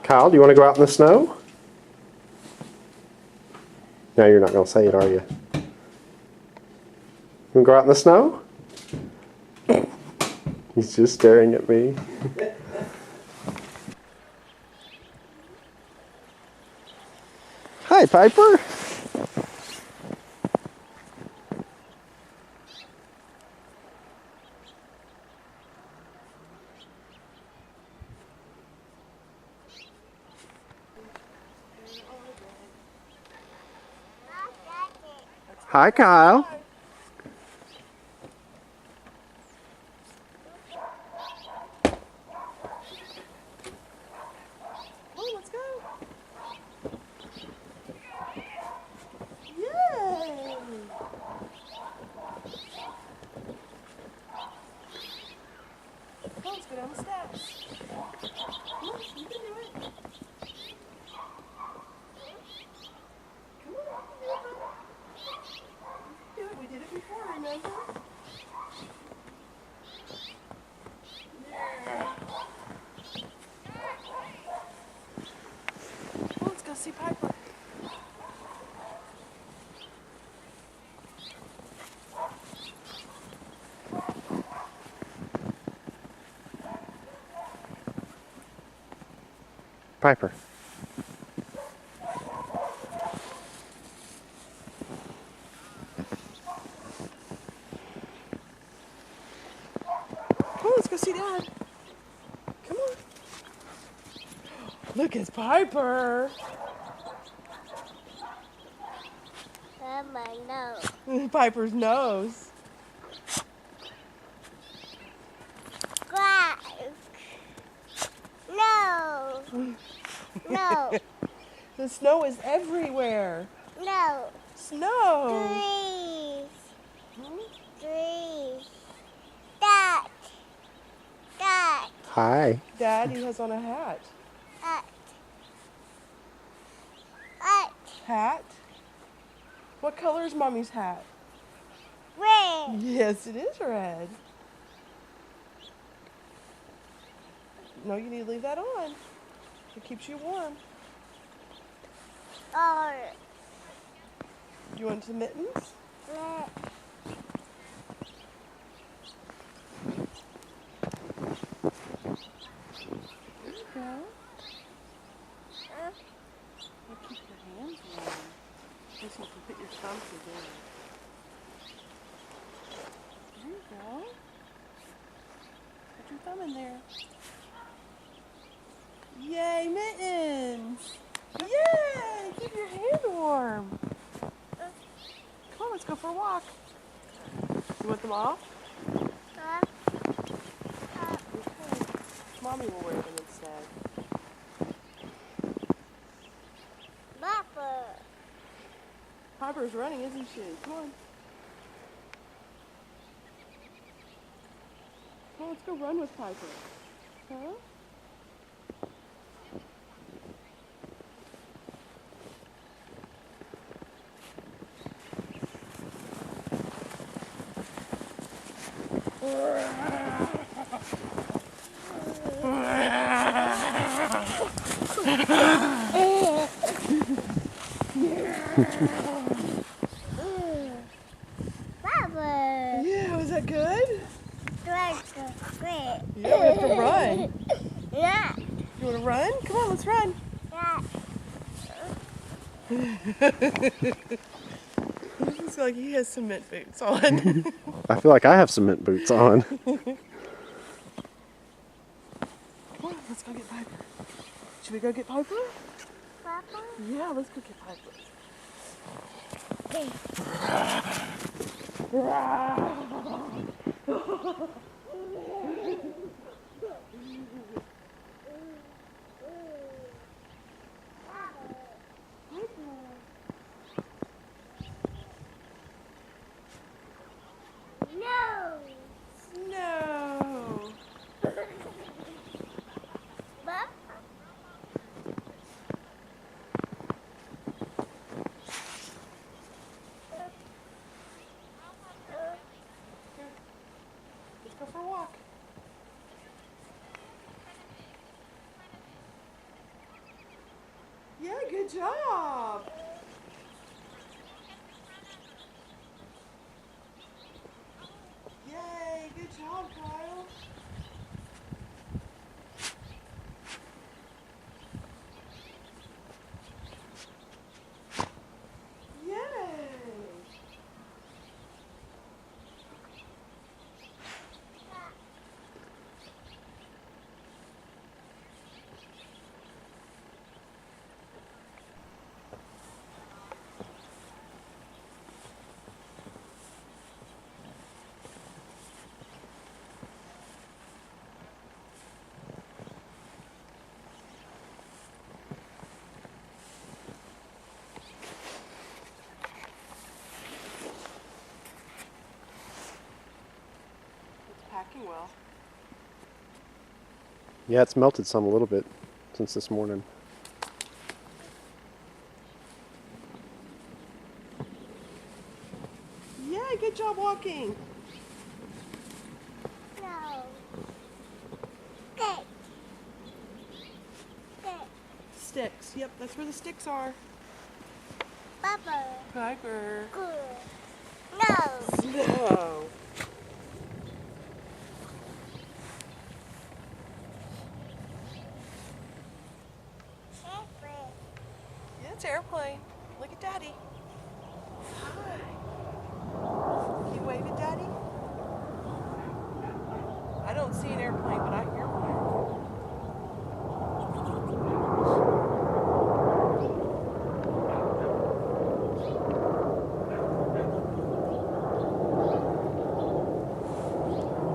Kyle, do you want to go out in the snow? No, you're not going to say it, are you? You want to go out in the snow? He's just staring at me. Hi, Piper. Hi, Kyle. Oh, let's go. Yay! Oh, let's go down the steps. Come on, you can do it. Come on, you can do it. We did it before, remember? Yeah. Well, let's go see Piper. Piper. Come on, let's go see Dad. Come on. Look, it's Piper. Oh, my nose. Piper's nose. Grass. No. No. The snow is everywhere. No. Snow. Trees. Trees. Dad. Dad. Hi. Daddy has on a hat. Hat. Hat. Hat? What color is Mommy's hat? Red. Yes, it is red. No, you need to leave that on. It keeps you warm. Orange. Do you want some mittens? Red. There you go. I'll keep your hands warm. Just have to put your thumb through there. There you go. Put your thumb in there. Yay, mittens! Yay! Keep your hand warm. Come on, let's go for a walk. You want them off? Okay. Mommy will wear them instead. Papa. Piper's running, isn't she? Come on. Come on, let's go run with Piper. Huh? Papa. Yeah, was that good? Great. Yeah, we have to run. Yeah. You want to run? Come on, let's run. Yeah. He looks like he has cement boots on. I feel like I have cement boots on. Come on, let's go get Piper. Should we go get Piper? Papa. Yeah, let's go get Piper. No. No. Papa. Let's go good job. Yay, good job, Kyle. Yay. It's packing well. Yeah, it's melted some a little bit since this morning. Yay, good job walking. No. Good. Good. Sticks. Yep, that's where the sticks are. Papa. Piper. Good. No. No. Yeah, it's airplane. Look at Daddy. Hi. Can you wave at Daddy? I don't see an airplane, but I hear one.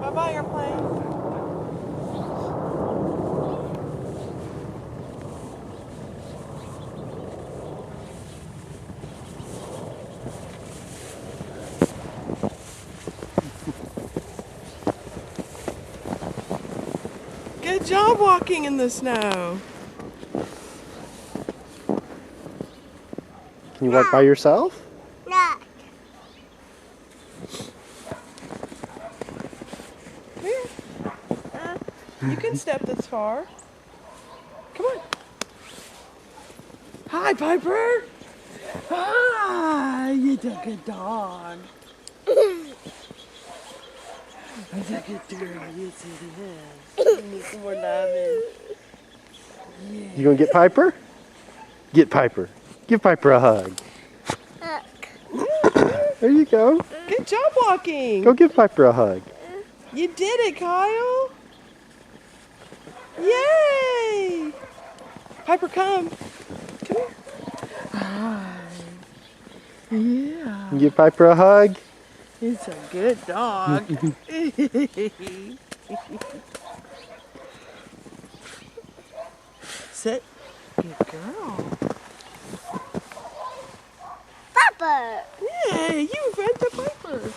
Bye-bye, airplane. Good job walking in the snow. Can you walk by yourself? Not. Here. You can step this far. Come on. Hi, Piper. Hi, you're a good dog. That's a good girl. Yes, it is. You need some more loving. You gonna get Piper? Get Piper. Give Piper a hug. There you go. Good job walking. Go give Piper a hug. You did it, Kyle. Yay. Piper, come. Come here. Hi. Yeah. You give Piper a hug. It's a good dog. Sit. Good girl. Papa. Yay, you fed the Piper.